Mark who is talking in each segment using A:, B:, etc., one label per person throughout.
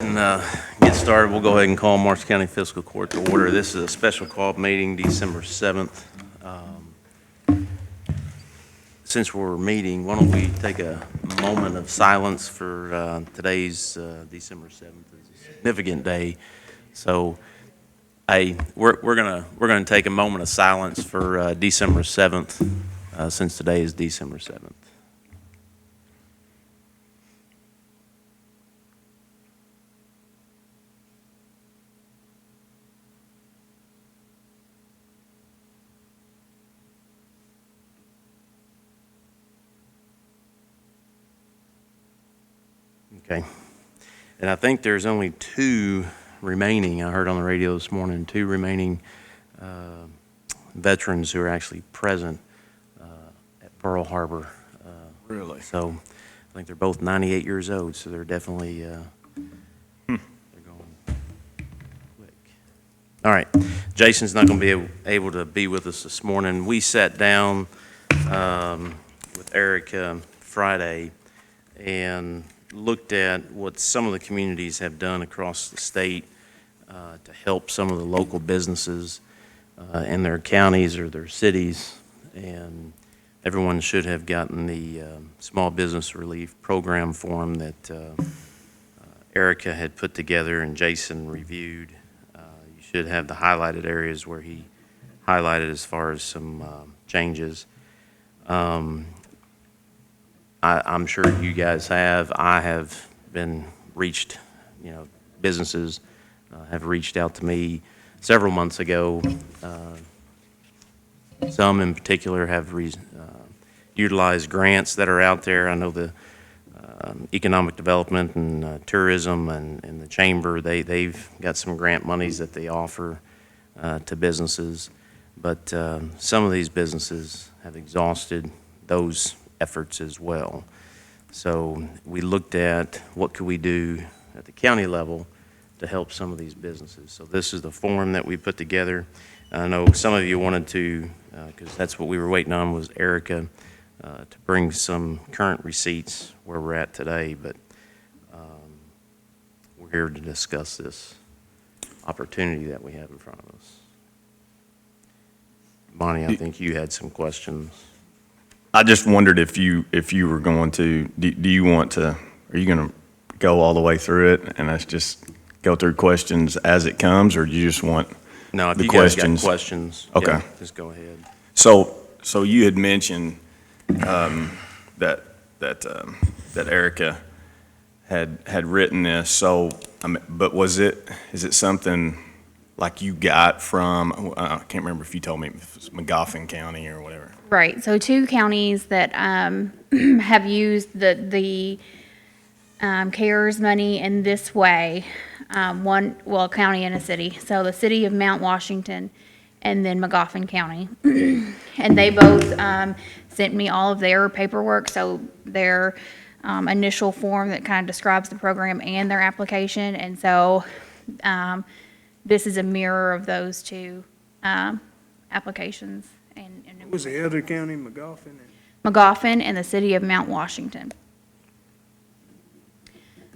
A: And get started. We'll go ahead and call Marshall County Fiscal Court to order. This is a special call meeting, December 7th. Since we're meeting, why don't we take a moment of silence for today's December 7th. It's a significant day. So we're gonna take a moment of silence for December 7th, since today is December 7th. Okay. And I think there's only two remaining, I heard on the radio this morning, two remaining veterans who are actually present at Pearl Harbor.
B: Really?
A: So I think they're both 98 years old, so they're definitely they're going quick. All right. Jason's not going to be able to be with us this morning. We sat down with Erica Friday and looked at what some of the communities have done across the state to help some of the local businesses in their counties or their cities. And everyone should have gotten the small business relief program form that Erica had put together and Jason reviewed. You should have the highlighted areas where he highlighted as far as some changes. I'm sure you guys have. I have been reached, businesses have reached out to me several months ago. Some in particular have utilized grants that are out there. I know the economic development and tourism and the chamber, they've got some grant monies that they offer to businesses. But some of these businesses have exhausted those efforts as well. So we looked at what could we do at the county level to help some of these businesses. So this is the form that we put together. I know some of you wanted to, because that's what we were waiting on, was Erica to bring some current receipts where we're at today, but we're here to discuss this opportunity that we have in front of us. Bonnie, I think you had some questions.
B: I just wondered if you were going to, do you want to, are you going to go all the way through it and let's just go through questions as it comes, or do you just want
A: No, if
B: the
A: you guys got
B: questions?
A: questions,
B: Okay.
A: yeah, just go ahead.
B: So you had mentioned that Erica had written this. So, but is it something like you got from? I can't remember if you told me if it was Magoffin County or whatever.
C: Right, so two counties that have used the CARES money in this way. A county and a city. So the city of Mount Washington and then Magoffin County. And they both sent me all of their paperwork, so their initial form that kind of describes the program and their application. And so this is a mirror of those two applications.
D: What was the other county, Magoffin?
C: Magoffin and the city of Mount Washington.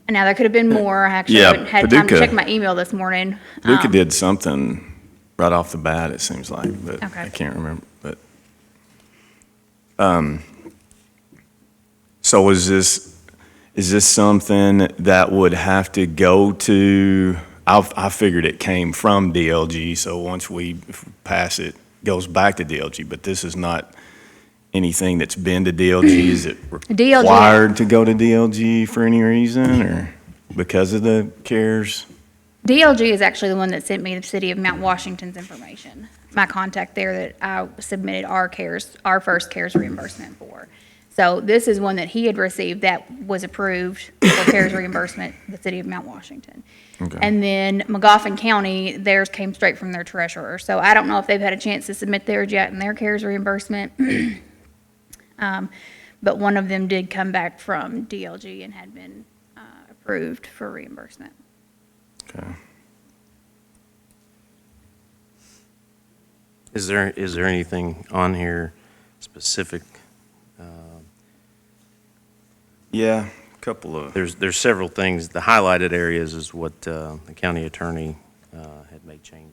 C: And now there could have been more. I actually haven't had time to check my email this morning.
B: Paducah did something right off the bat, it seems like, but
C: Okay.
B: I can't remember. But so is this something that would have to go to? I figured it came from DLG, so once we pass it, goes back to DLG. But this is not anything that's been to DLG. Is it required to go to DLG for any reason, or because of the CARES?
C: DLG is actually the one that sent me the city of Mount Washington's information. My contact there that I submitted our first CARES reimbursement for. So this is one that he had received that was approved for CARES reimbursement, the city of Mount Washington.
B: Okay.
C: And then Magoffin County, theirs came straight from their treasurer. So I don't know if they've had a chance to submit theirs yet in their CARES reimbursement. But one of them did come back from DLG and had been approved for reimbursement.
B: Okay.
A: Is there anything on here specific?
B: Yeah, Couple of,
A: There's several things. The highlighted areas is what the county attorney had made changes.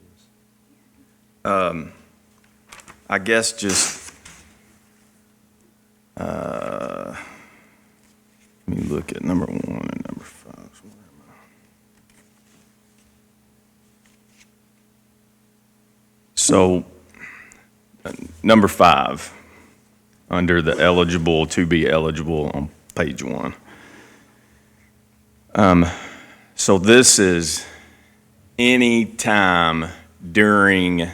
B: I guess just, let me look at number 1 and number 5. Where am I? So, number 5, under the eligible, to be eligible on page 1. So this is any time during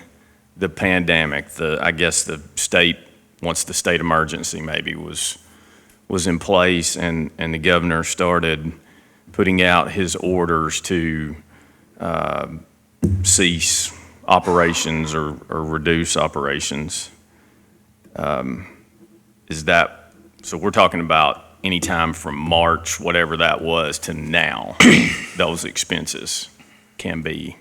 B: the pandemic, I guess the state, once the state emergency maybe was in place and the governor started putting out his orders to cease operations or reduce operations. Is that, so we're talking about any time from March, whatever that was, to now, those expenses can be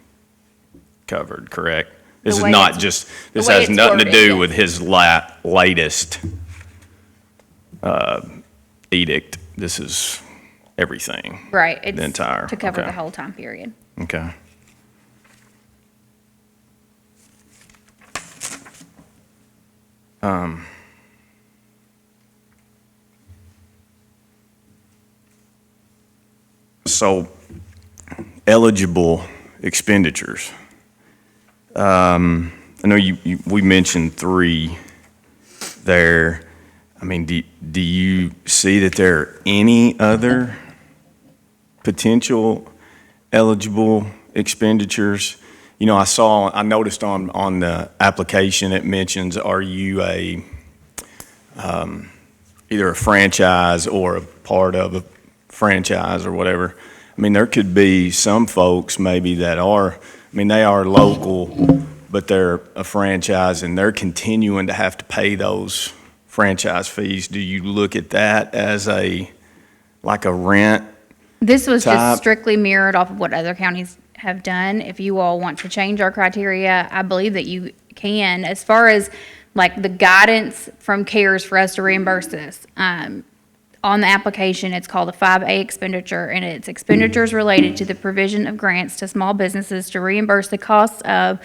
B: covered, correct? This is
C: way
B: not
C: it's-
B: just,
C: the
B: this
C: way
B: has
C: it's
B: nothing to
C: worded,
B: do
C: yes.
B: with his latest edict. This is everything.
C: Right. It's
B: entire,
C: to cover
B: okay.
C: the whole time period.
B: Okay. So, eligible expenditures. I know we mentioned 3 there. I mean, do you see that there are any other potential eligible expenditures? You know, I noticed on the application, it mentions, are you either a franchise or a part of a franchise or whatever. I mean, there could be some folks maybe that are, I mean, they are local, but they're a franchise and they're continuing to have to pay those franchise fees. Do you look at that as like a rent?
C: This was
B: Type.
C: just strictly mirrored off of what other counties have done. If you all want to change our criteria, I believe that you can. As far as like the guidance from CARES for us to reimburse this, on the application, it's called a 5A expenditure, and it's expenditures related to the provision of grants to small businesses to reimburse the costs of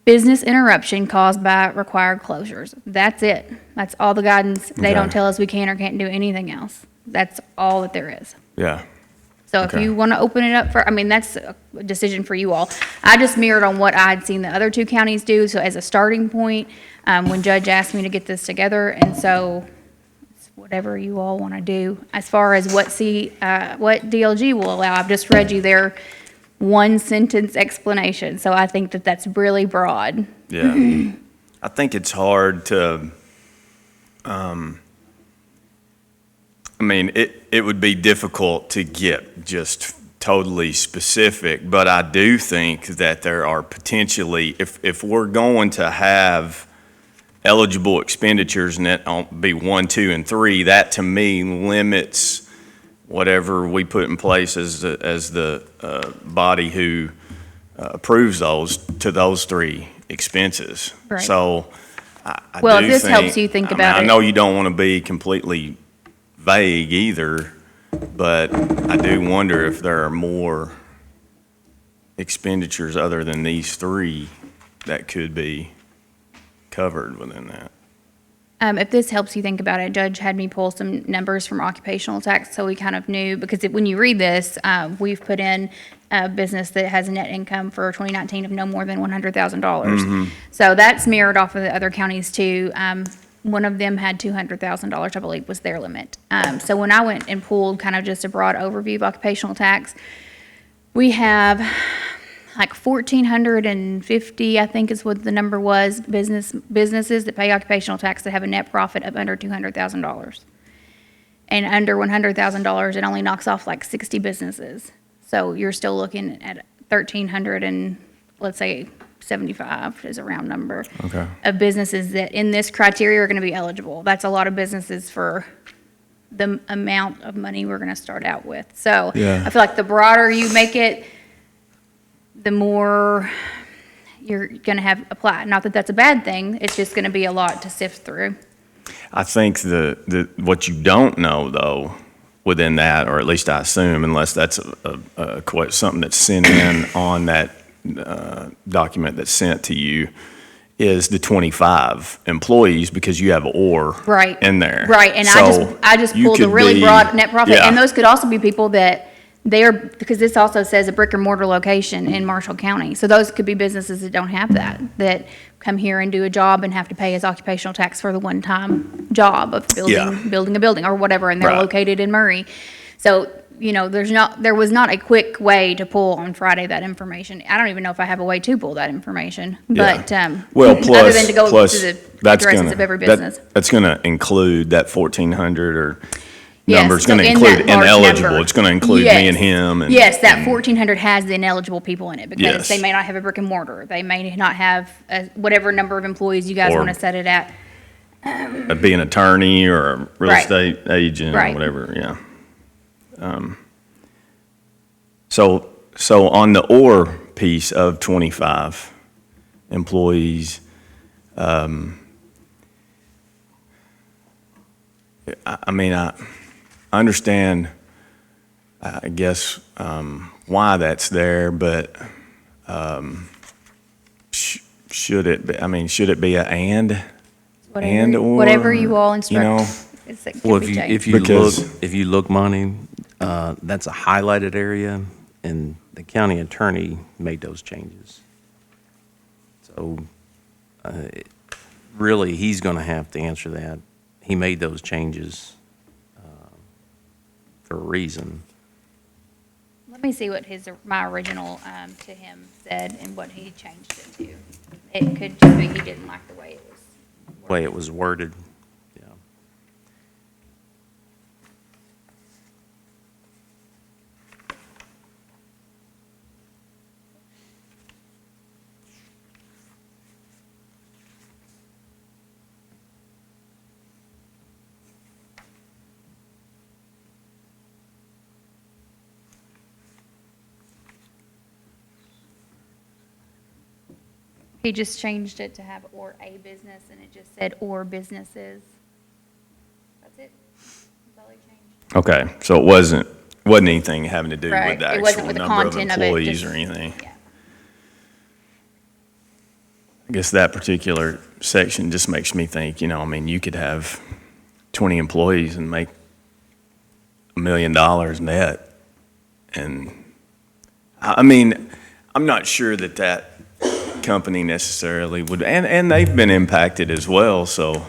C: business interruption caused by required closures. That's it. That's all the guidance. They don't
B: Okay.
C: tell us we can or can't do anything else. That's all that there is.
B: Yeah.
C: So if
B: Okay.
C: you want to open it up for, I mean, that's a decision for you all. I just mirrored on what I had seen the other 2 counties do, so as a starting point, when Judge asked me to get this together, and so it's whatever you all want to do. As far as what DLG will allow, I've just read you their 1-sentence explanation, so I think that that's really broad.
B: Yeah. I think it's hard to, I mean, it would be difficult to get just totally specific, but I do think that there are potentially, if we're going to have eligible expenditures and it won't be 1, 2, and 3, that to me limits whatever we put in place as the body who approves those to those 3 expenses.
C: Right.
B: So I
C: Well,
B: do
C: if this
B: think-
C: helps you think
B: I mean,
C: about
B: I
C: it.
B: know you don't want to be completely vague either, but I do wonder if there are more expenditures other than these 3 that could be covered within that.
C: If this helps you think about it, Judge had me pull some numbers from occupational tax, so we kind of knew, because when you read this, we've put in a business that has a net income for 2019 of no more than $100,000. So that's mirrored off of the other counties too. One of them had $200,000, I believe, was their limit. So when I went and pulled kind of just a broad overview of occupational tax, we have like 1,450, I think is what the number was, businesses that pay occupational tax that have a net profit of under $200,000. And under $100,000, it only knocks off like 60 businesses. So you're still looking at 1,300 and, let's say, 75 is a round number.
B: Okay.
C: Of businesses that in this criteria are going to be eligible. That's a lot of businesses for the amount of money we're going to start out with. So
B: Yeah.
C: I feel like the broader you make it, the more you're going to have apply. Not that that's a bad thing. It's just going to be a lot to sift through.
B: I think what you don't know though, within that, or at least I assume, unless that's something that's sent in on that document that's sent to you, is the 25 employees, because you have or
C: Right.
B: in there.
C: Right, and
B: So
C: I just
B: you
C: pulled a
B: could
C: really
B: be-
C: broad net profit,
B: yeah.
C: and those could also be people that because this also says a brick and mortar location in Marshall County. So those could be businesses that don't have that come here and do a job and have to pay as occupational tax for the one-time job of
B: Yeah.
C: building a building or whatever, and they're
B: Right.
C: located in Murray. So, there was not a quick way to pull on Friday that information. I don't even know if I have a way to pull that information,
B: Yeah.
C: but,
B: Well,
C: other
B: plus,
C: than to go
B: plus
C: to the
B: that's
C: addresses
B: gonna,
C: of every business.
B: that's gonna include that 1,400 or
C: Yes,
B: number's
C: so
B: gonna
C: in
B: include
C: that large
B: ineligible.
C: number.
B: It's gonna include me
C: Yes.
B: and him and.
C: Yes, that
B: and-
C: 1,400 has the ineligible people in it, because
B: Yes.
C: they may not have a brick and mortar, they may not have whatever number of employees you guys
B: Or-
C: want to set it at.
B: Be an attorney or a real
C: Right.
B: estate agent or
C: Right.
B: whatever, yeah. So on the or piece of 25 employees, I mean, I understand, I guess, why that's there, but should it be, should it be a and? And or,
C: Whatever you all
B: you
C: instruct.
B: know,
C: It
A: Well,
C: can be changed.
B: Because-
A: if you look, Monty, that's a highlighted area, and the county attorney made those changes. So, really, he's gonna have to answer that. He made those changes, for a reason.
C: Let me see what my original, to him said and what he changed it to. It could just be he didn't like the way it was.
A: Way it was worded, yeah.
C: He just changed it to have or a business, and it just said or businesses. That's it. That's all he changed.
B: Okay, so it wasn't anything having to do
C: Right,
B: with the
C: it wasn't
B: actual
C: with the
B: number of
C: content of it,
B: employees
C: just-
B: or anything.
C: Yeah.
B: I guess that particular section just makes me think, you could have 20 employees and make $1 million net. And, I'm not sure that company necessarily would, and they've been impacted as well, so.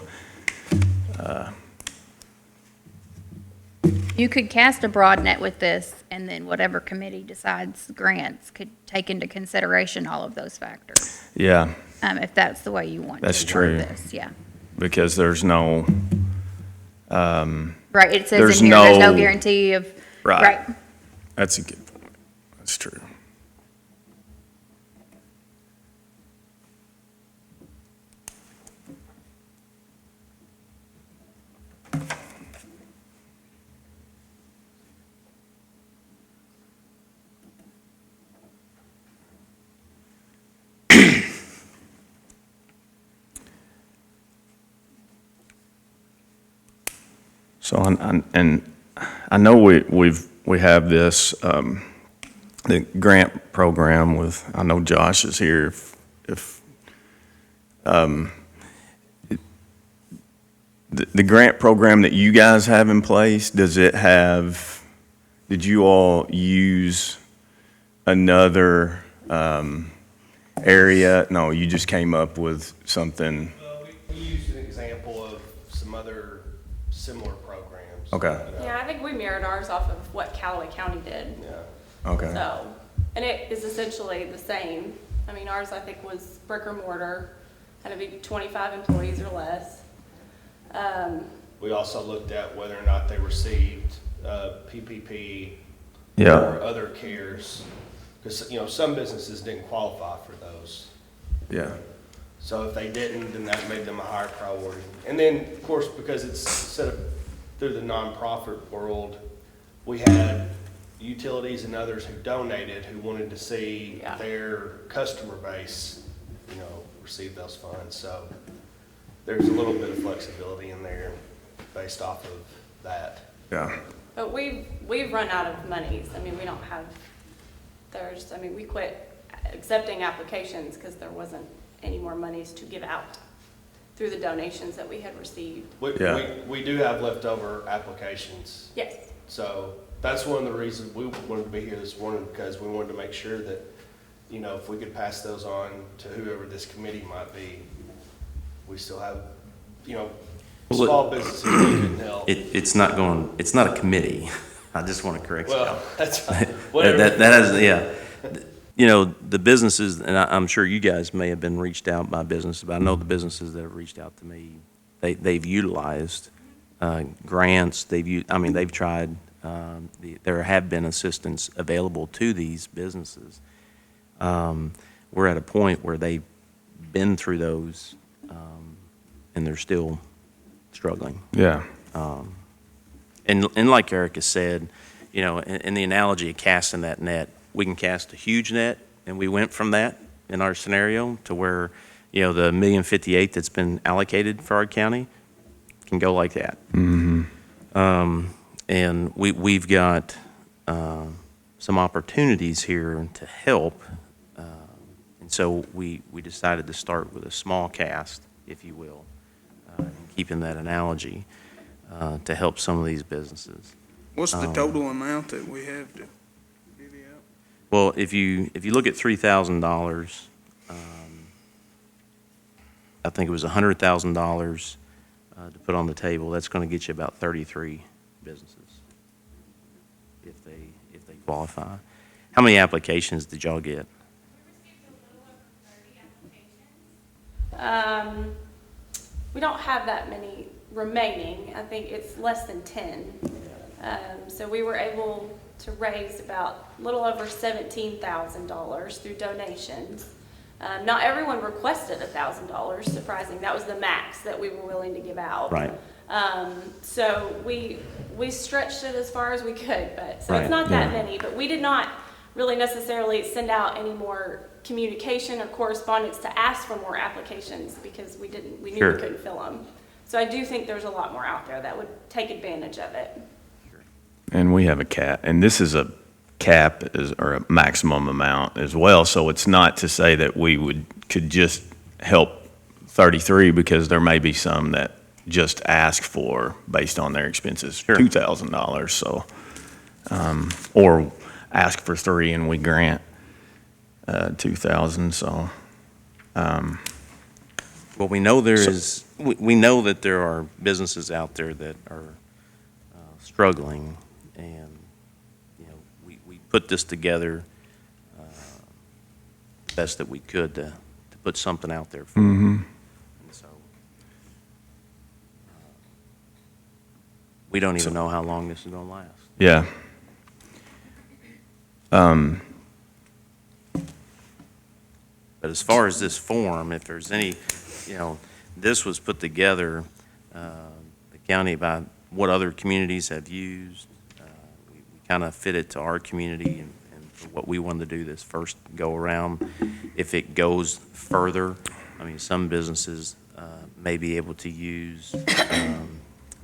C: You could cast a broad net with this, and then whatever committee decides grants could take into consideration all of those factors,
B: Yeah,
C: if that's the way you want to
B: That's
C: word
B: true.
C: this, yeah.
B: because there's no,
C: Right, it says
B: There's
C: in here, there's no
B: no-
C: guarantee of,
B: Right.
C: right.
B: that's a good, that's true. So, and I know we have this, the grant program with, I know Josh is here, if, the grant program that you guys have in place, did you all use another, area? No, you just came up with something,
E: Well, we used an example of some other similar programs.
B: Okay.
F: Yeah, I think we mirrored ours off of what Callaway County did.
E: Yeah.
B: okay,
F: So, and it is essentially the same. I mean, ours, I think, was brick or mortar, had to be 25 employees or less.
E: We also looked at whether or not they received PPP
B: yeah,
E: or other cares, because, some businesses didn't qualify for those.
B: yeah,
E: So if they didn't, then that made them a higher priority. And then, of course, because it's set up through the nonprofit world, we had utilities and others who donated, who wanted to see
F: Yeah.
E: their customer base, receive those funds. So there's a little bit of flexibility in there based off of that.
B: yeah.
F: But we've run out of monies. I mean, we don't have, we quit accepting applications because there wasn't any more monies to give out through the donations that we had received.
E: We do have leftover applications.
F: Yes.
E: So that's one of the reasons we wanted to be here this morning, because we wanted to make sure that, you know, if we could pass those on to whoever this committee might be, we still have, you know,
A: Well,
E: small businesses we couldn't help.
A: It's not a committee. I just want to correct you.
E: Well, that's whatever.
A: That has, yeah. You know, the businesses, and I'm sure you guys may have been reached out by businesses, but I know the businesses that have reached out to me, they've utilized grants. They've tried. There have been assistance available to these businesses. We're at a point where they've been through those, and they're still struggling.
B: Yeah.
A: And like Erica said, you know, in the analogy of casting that net, we can cast a huge net, and we went from that in our scenario to where, you know, the $1,058,000 that's been allocated for our county can go like that. And we've got some opportunities here to help, and so we decided to start with a small cast, if you will, keeping that analogy, to help some of these businesses.
D: What's the total amount that we have to divvy out?
A: Well, if you look at $3,000, I think it was $100,000 to put on the table. That's going to get you about 33 businesses if they qualify. How many applications did y'all get?
F: We received a little over 30 applications. We don't have that many remaining. I think it's less than 10. So we were able to raise about a little over $17,000 through donations. Not everyone requested $1,000, surprising. That was the max that we were willing to give out.
A: Right.
F: So we stretched it as far as we could, but so
A: Right,
F: it's not that many. But we did not really necessarily send out any more communication or correspondence to ask for more applications because we knew
A: Sure.
F: we couldn't fill them. So I do think there's a lot more out there that would take advantage of it.
B: And we have a cap, and this is a cap or a maximum amount as well. So it's not to say that we could just help 33, because there may be some that just ask for, based on their expenses,
A: Sure.
B: $2,000. So, or ask for 3 and we grant 2,000. So,
A: Well, we know we know that there are businesses out there that are struggling, and, you know, we put this together the best that we could to put something out there for them. And so, we don't even know how long this is going to last.
B: yeah.
A: But as far as this form, if there's any, you know, this was put together, the county, by what other communities have used. We kind of fit it to our community and for what we wanted to do this first go around. If it goes further, I mean, some businesses may be able to use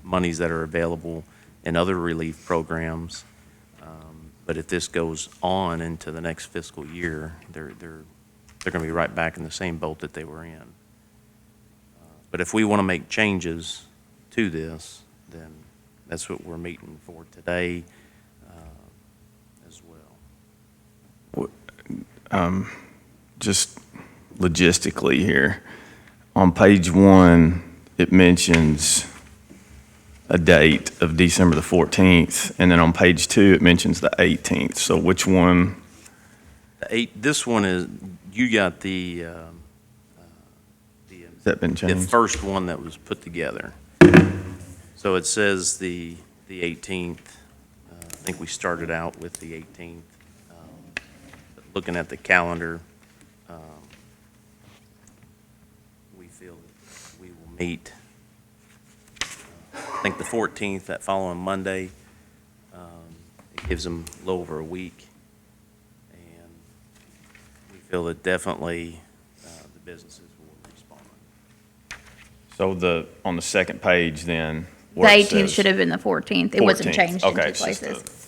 A: monies that are available in other relief programs. But if this goes on into the next fiscal year, they're going to be right back in the same boat that they were in. But if we want to make changes to this, then that's what we're meeting for today as well.
B: Just logistically here, on page 1, it mentions a date of December the 14th, and then on page 2, it mentions the 18th. So which one?
A: This one is, you got the
B: Has that been
A: the
B: changed?
A: first one that was put together. So it says the 18th. I think we started out with the 18th. But looking at the calendar, we feel that we will meet, I think the 14th, that following Monday. It gives them a little over a week. And we feel that definitely the businesses will respond.
B: So on the second page then,
C: The
B: where it
C: 18th
B: says
C: should have been the 14th. It wasn't
B: 14th.
C: changed in
B: Okay,
C: two
B: it's just
C: places.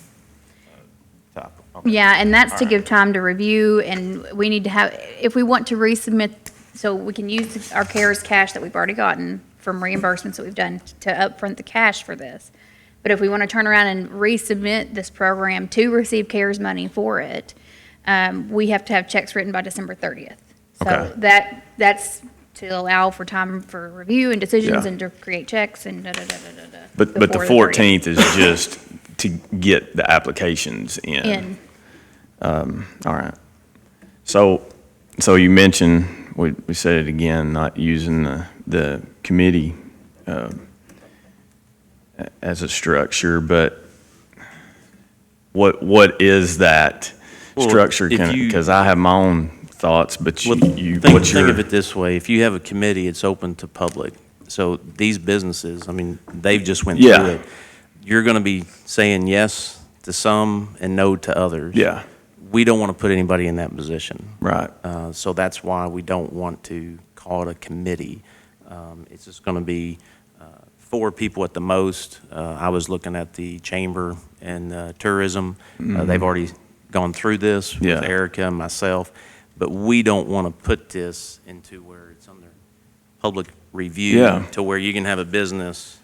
B: a typo. Okay.
C: Yeah, and that's to
B: All
C: give time to review, and we need to have, if we want to resubmit, so we can use our CARES cash that we've already gotten from reimbursements that we've done to upfront the cash for this. But if we want to turn around and resubmit this program to receive CARES money for it, we have to have checks written by December 30th. So
B: Okay.
C: that's to allow for time for review and decisions
B: Yeah.
C: and to create checks and da-da-da-da-da-da.
B: But the
C: before
B: 14th is just to get the applications in.
C: In,
B: All right. So you mentioned, we said it again, not using the committee as a structure, but what is that
A: Well,
B: structure?
A: if you-
B: Because I have my own thoughts, but
A: Well,
B: you,
A: think
B: what's your?
A: of it this way, if you have a committee, it's open to public. So these businesses, I mean, they've just went
B: Yeah.
A: through it. You're gonna be saying yes to some and no to others.
B: Yeah,
A: We don't wanna put anybody in that position.
B: right.
A: So that's why we don't want to call it a committee. It's just gonna be 4 people at the most. I was looking at the chamber and tourism. They've already gone through this with
B: Yeah.
A: Erica and myself. But we don't want to put this into where it's under public review.
B: Yeah.
A: To where you can have a business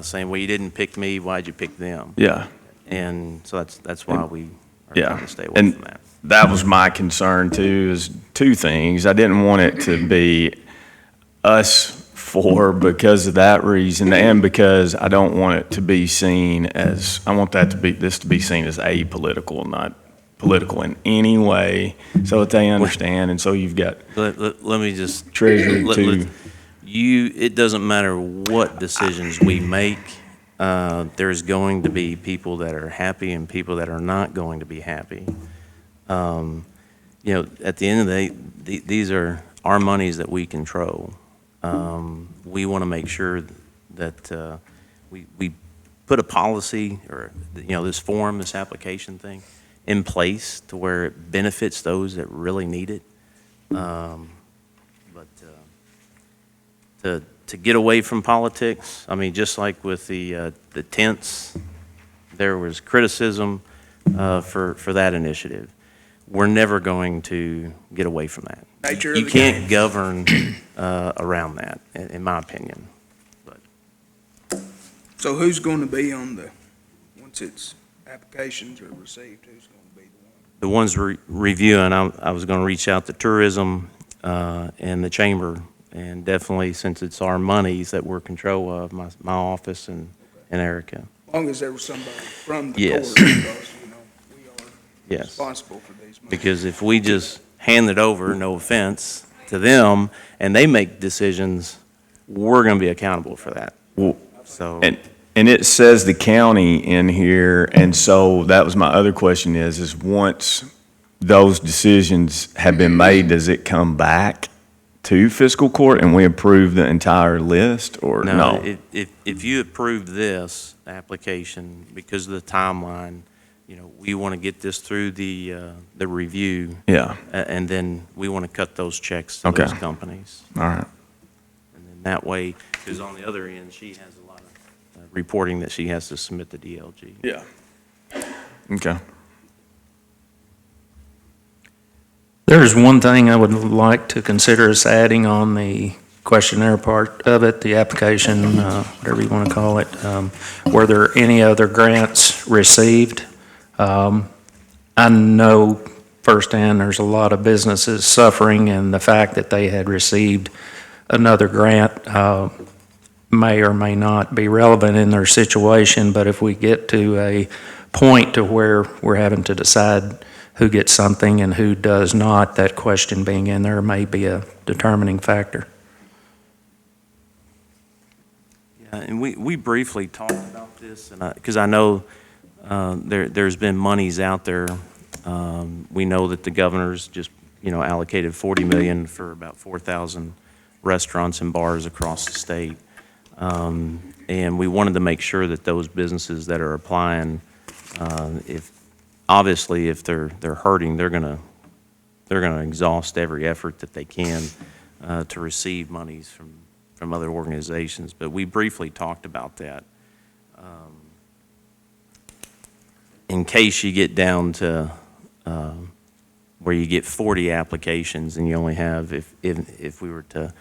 A: saying, well, you didn't pick me, why'd you pick them?
B: Yeah.
A: And so that's why we are
B: Yeah,
A: trying to stay away
B: and
A: from that.
B: that was my concern too, is two things. I didn't want it to be us four because of that reason, and because I don't want it to be seen as, I want this to be seen as apolitical, not political in any way, so that they understand, and so you've got
A: Let me just.
B: Treasury
A: let-
B: to.
A: let- it doesn't matter what decisions we make, there's going to be people that are happy and people that are not going to be happy. At the end of the day, these are our monies that we control. We want to make sure that we put a policy or, this form, this application thing in place to where it benefits those that really need it. But to get away from politics, I mean, just like with the tents, there was criticism for that initiative. We're never going to get away from that.
D: Nature of
A: You
D: the
A: can't
D: game.
A: govern around that, in my opinion. But
D: So who's going to be on once its applications are received, who's going to be the one?
A: the ones reviewing, I was going to reach out to tourism and the chamber, and definitely, since it's our monies that we're control of, my office and Erica.
D: As long as there was somebody from the
A: Yes.
D: court, because, we are
A: Yes.
D: responsible for these monies.
A: Because if we just hand it over, no offense, to them, and they make decisions, we're going to be accountable for that.
B: Well,
A: So,
B: And it says the county in here, and so that was my other question is once those decisions have been made, does it come back to fiscal court and we approve the entire list, or
A: no,
B: no?
A: if you approve this application, because of the timeline, we want to get this through the review,
B: Yeah,
A: and then we want to cut those checks to
B: Okay.
A: those companies.
B: all right,
A: And then that way, because on the other end, she has a lot of reporting that she has to submit to DLG.
B: yeah. Okay.
G: There's one thing I would like to consider us adding on the questionnaire part of it, the application, whatever you want to call it. Were there any other grants received? I know firsthand there's a lot of businesses suffering, and the fact that they had received another grant may or may not be relevant in their situation, but if we get to a point to where we're having to decide who gets something and who does not, that question being in there may be a determining factor.
A: Yeah, and we briefly talked about this, and because I know there's been monies out there. We know that the governor's just, allocated $40 million for about 4,000 restaurants and bars across the state. And we wanted to make sure that those businesses that are applying, if they're hurting, they're gonna exhaust every effort that they can to receive monies from other organizations. But we briefly talked about that. in case you get down to where you get 40 applications and you only have, if we were to,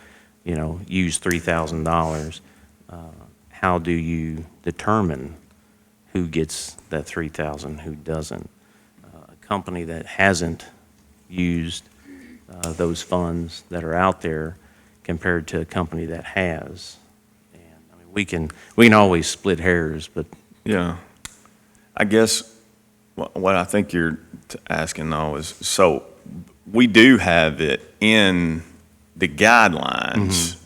A: use $3,000, how do you determine who gets that 3,000, who doesn't? A company that hasn't used those funds that are out there compared to a company that has. And I mean, we can always split hairs, but
B: Yeah. I guess what I think you're asking though is, so we do have it in the guidelines.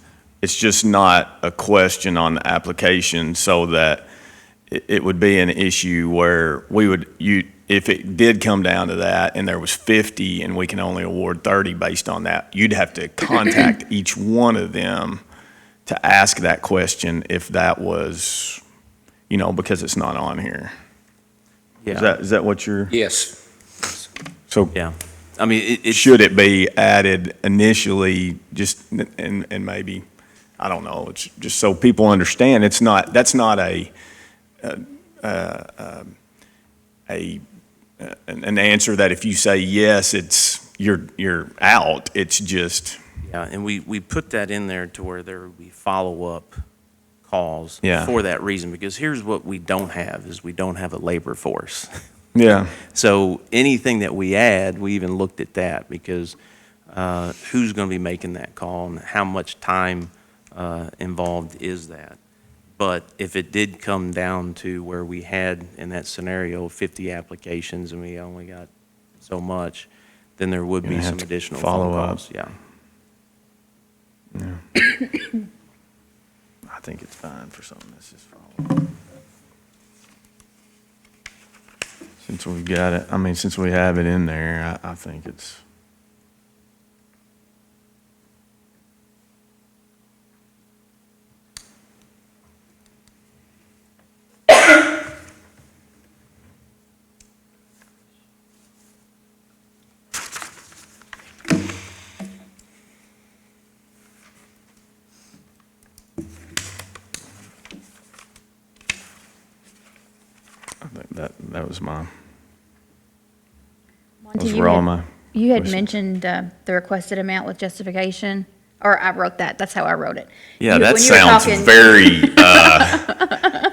B: It's just not a question on the application, so that it would be an issue where if it did come down to that and there was 50 and we can only award 30 based on that, you'd have to contact each one of them to ask that question if that was, because it's not on here.
A: yeah.
B: Is that what you're?
H: Yes.
B: So
A: Yeah. I mean,
B: should it be added initially, just, and maybe, I don't know, it's just so people understand, that's not an answer that if you say yes, you're out. It's just,
A: yeah, and we put that in there to where there would be follow-up calls
B: Yeah.
A: for that reason, because here's what we don't have, is we don't have a labor force.
B: yeah,
A: So anything that we add, we even looked at that, because who's going to be making that call and how much time involved is that? But if it did come down to where we had, in that scenario, 50 applications and we only got so much, then there would
B: You're
A: be
B: gonna
A: some
B: have to
A: additional
B: follow
A: phone
B: up.
A: calls. Yeah.
B: I think it's fine for something that's just follow. Since we got it, since we have it in there, I think it's. I think that was my,
C: Monty,
B: those
C: you
B: were all
C: had-
B: my.
C: You had
B: questions.
C: mentioned the requested amount with justification, or I wrote that, that's how I wrote it.
B: Yeah,
C: You-
B: that
C: when you were
B: sounds
C: talking-
B: very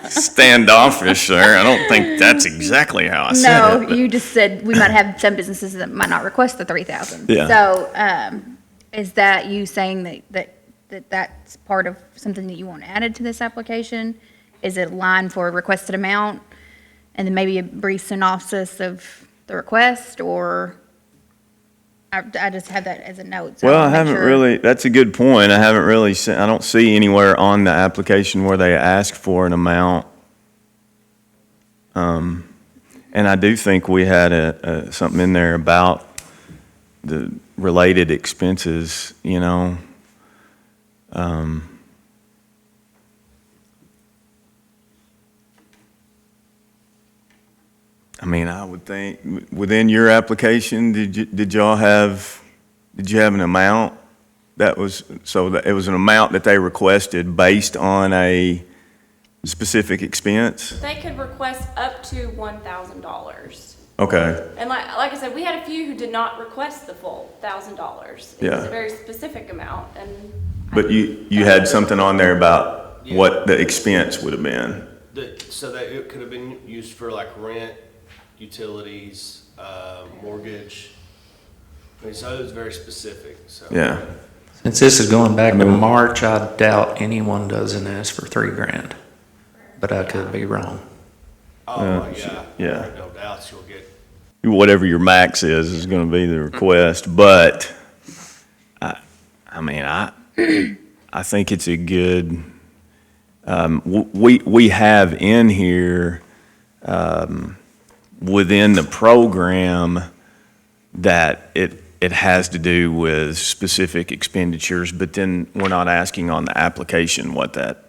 B: standoffish, sir. I don't think that's exactly how I said
C: No,
B: it. but-
C: you just said we might have some businesses that might not request the 3,000.
B: Yeah.
C: So, is that you saying that's part of something that you want added to this application? Is it a line for requested amount, and then maybe a brief synopsis of the request, or? I just have that as a note. so
B: Well, I
C: wanna make
B: haven't
C: sure-
B: really, that's a good point. I haven't really I don't see anywhere on the application where they ask for an amount. And I do think we had something in there about the related expenses, I would think, within your application, did you have an amount that was, so that it was an amount that they requested based on a specific expense?
F: They could request up to $1,000.
B: Okay,
F: And like I said, we had a few who did not request the full $1,000. It was
B: Yeah.
F: a very specific amount, and.
B: but you had something on there about what the expense would have been.
E: So that it could have been used for like rent, utilities, mortgage. So it was very specific, so.
B: Yeah,
G: Since this is going back to March, I doubt anyone doesn't ask for $3,000, but I could be wrong.
E: Oh, yeah.
B: yeah.
E: No doubts you'll get.
B: Whatever your max is going to be the request, but I think it's a good, we have in here, within the program that it has to do with specific expenditures, but then we're not asking on the application what that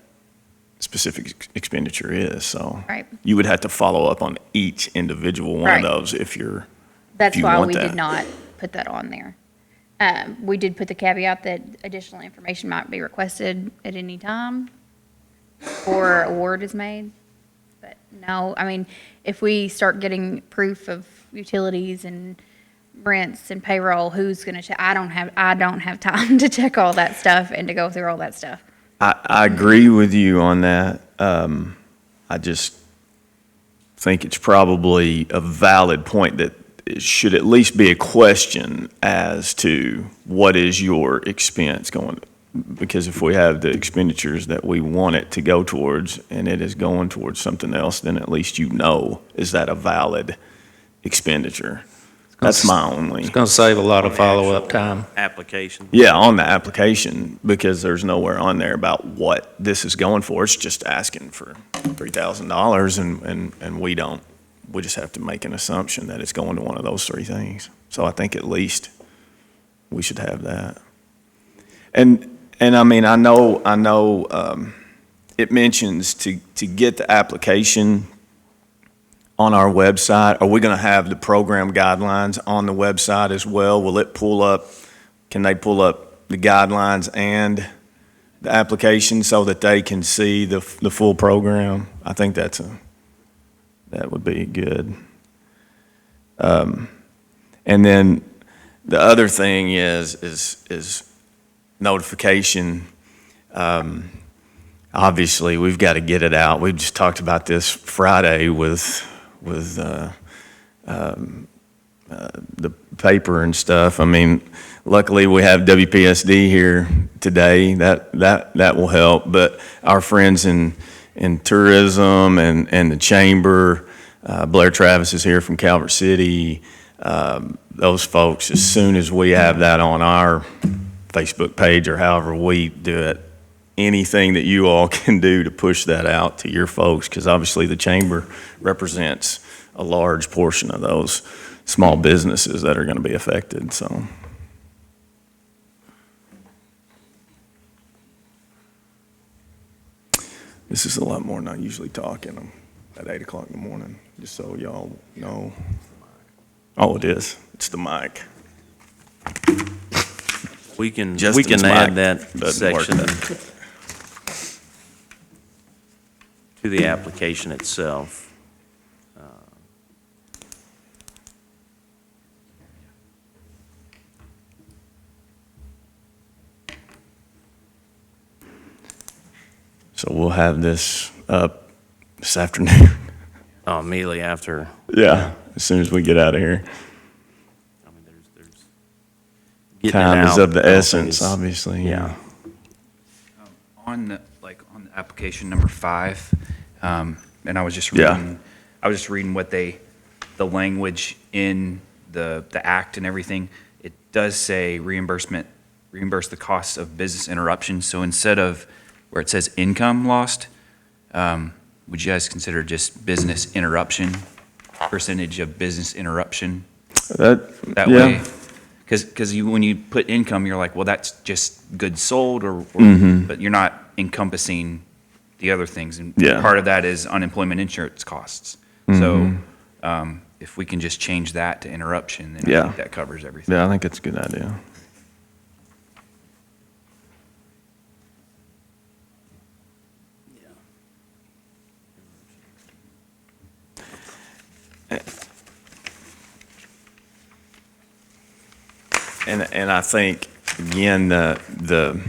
B: specific expenditure is, so.
C: Right.
B: You would have to follow up on each individual one of
C: Right.
B: those if you're.
C: That's
B: you
C: why
B: want
C: we
B: that.
C: did not put that on there. We did put the caveat that additional information might be requested at any time before award is made. But no, I mean, if we start getting proof of utilities and rents and payroll, who's gonna check? I don't have time to check all that stuff and to go through all that stuff.
B: I agree with you on that. I just think it's probably a valid point that it should at least be a question as to what is your expense going, because if we have the expenditures that we want it to go towards and it is going towards something else, then at least you know, is that a valid expenditure? That's my only.
G: It's going to save a lot of follow-up time.
A: Application.
B: Yeah, on the application, because there's nowhere on there about what this is going for. It's just asking for $3,000 and we just have to make an assumption that it's going to one of those three things. So I think at least we should have that. And I mean, I know, it mentions to get the application on our website. Are we going to have the program guidelines on the website as well? Will it pull up, can they pull up the guidelines and the application so that they can see the full program? I think that would be good. And then the other thing is notification. Obviously, we've got to get it out. We just talked about this Friday with the paper and stuff. I mean, luckily we have WPSD here today. That will help. But our friends in tourism and the chamber, Blair Travis is here from Calvert City. Those folks, as soon as we have that on our Facebook page or however we do it, anything that you all can do to push that out to your folks, because obviously the chamber represents a large portion of those small businesses that are going to be affected, so. This is a lot more than I usually talk in them at 8 o'clock in the morning, just so y'all know. Oh, it is. It's the mic.
A: We can
B: Justin's
A: add
B: mic
A: that
B: doesn't work
A: section to the application itself.
B: So we'll have this up this afternoon.
A: Immediately after.
B: Yeah, as soon as we get out of here.
A: I mean, there's getting it
B: Time is
A: out,
B: of the
A: I don't think
B: essence,
A: is-
B: obviously.
A: Yeah.
H: On the application number 5, and I was just
B: Yeah.
H: reading what the language in the act and everything. It does say reimburse the costs of business interruption. So instead of where it says income lost, would you guys consider just business interruption, percentage of business interruption? That
B: yeah.
H: way, because when you put income, you're like, well, that's just goods sold, but you're not encompassing the other things. And
B: Yeah.
H: part of that is unemployment insurance costs. So if we can just change that to interruption, then I
B: Yeah.
H: think that covers everything.
B: Yeah, I think that's a good idea. And I think, again, the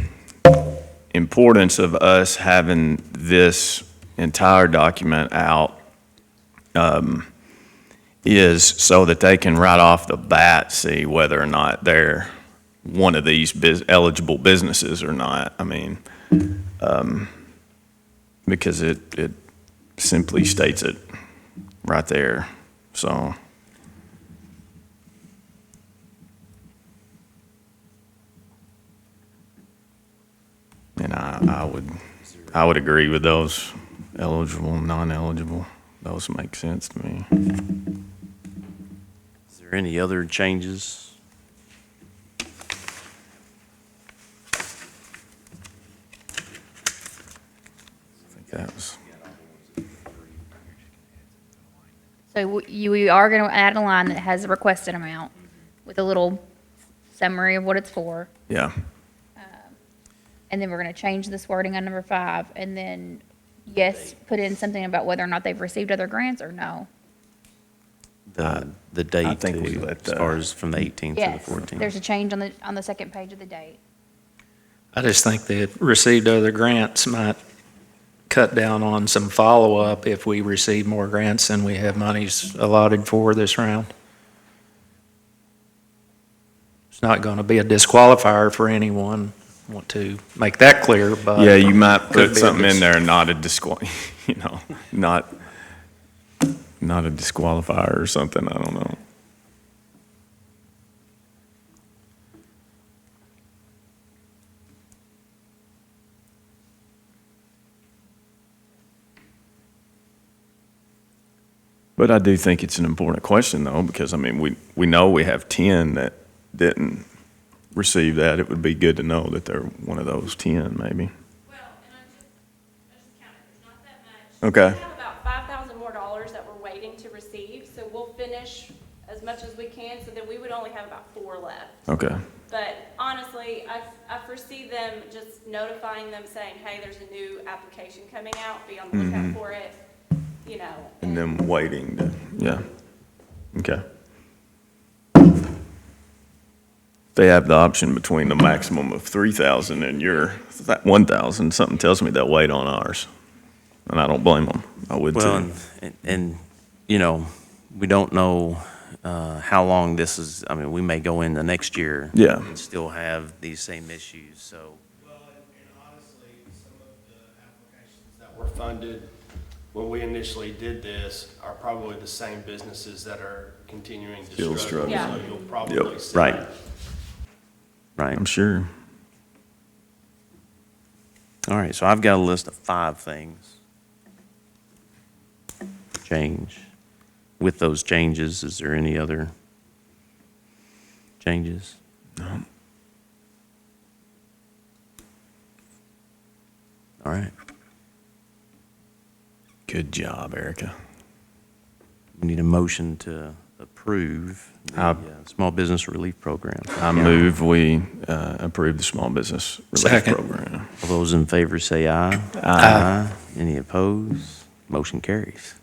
B: importance of us having this entire document out is so that they can right off the bat see whether or not they're one of these eligible businesses or not. I mean, because it simply states it right there, so. And I would agree with those eligible, non-eligible. Those make sense to me.
A: Is there any other changes?
B: I think that was,
C: So we are going to add a line that has a requested amount with a little summary of what it's for.
B: yeah.
C: And then we're going to change this wording on number 5. And then yes, put in something about whether or not they've received other grants or no?
A: The date
B: think we
A: too,
B: let,
A: as far as from the 18th to the
C: Yes,
A: 14th.
C: there's a change on the second page of the date.
G: I just think that received other grants might cut down on some follow-up if we receive more grants than we have monies allotted for this round. It's not going to be a disqualifier for anyone. I want to make that clear, but.
B: Yeah, you might
G: could
B: put
G: be a
B: something in
G: dis-
B: there, not a not a disqualifier or something, I don't know. But I do think it's an important question, though, because, I mean, we know we have 10 that didn't receive that. It would be good to know that they're one of those 10, maybe.
F: Well, and I just counted, there's not that much.
B: Okay.
F: We have about $5,000 more that we're waiting to receive, so we'll finish as much as we can, so then we would only have about 4 left.
B: Okay.
F: But honestly, I foresee them just notifying them saying, hey, there's a new application coming out, be on the lookout for it, you know.
B: And then waiting to, yeah. Okay. They have the option between the maximum of 3,000 and your 1,000. Something tells me they'll wait on ours. And I don't blame them. I would
A: Well,
B: too.
A: and, you know, we don't know how long this is, I mean, we may go into next year.
B: Yeah.
A: And still have these same issues, so.
E: Well, and honestly, some of the applications that were funded when we initially did this are probably the same businesses that are continuing to
B: Still
E: struggle.
B: struggling.
E: So you'll probably
B: Yep.
E: see.
A: Right. Right.
B: I'm sure.
A: All right, so I've got a list of 5 things. Change. With those changes, is there any other changes?
B: No.
A: All right,
B: Good job, Erica.
A: we need a motion to approve the Small Business Relief Program.
B: I move we approve the small business relief
G: Second.
B: program.
A: All those in favor say aye. Aye. Any opposed? Motion carries.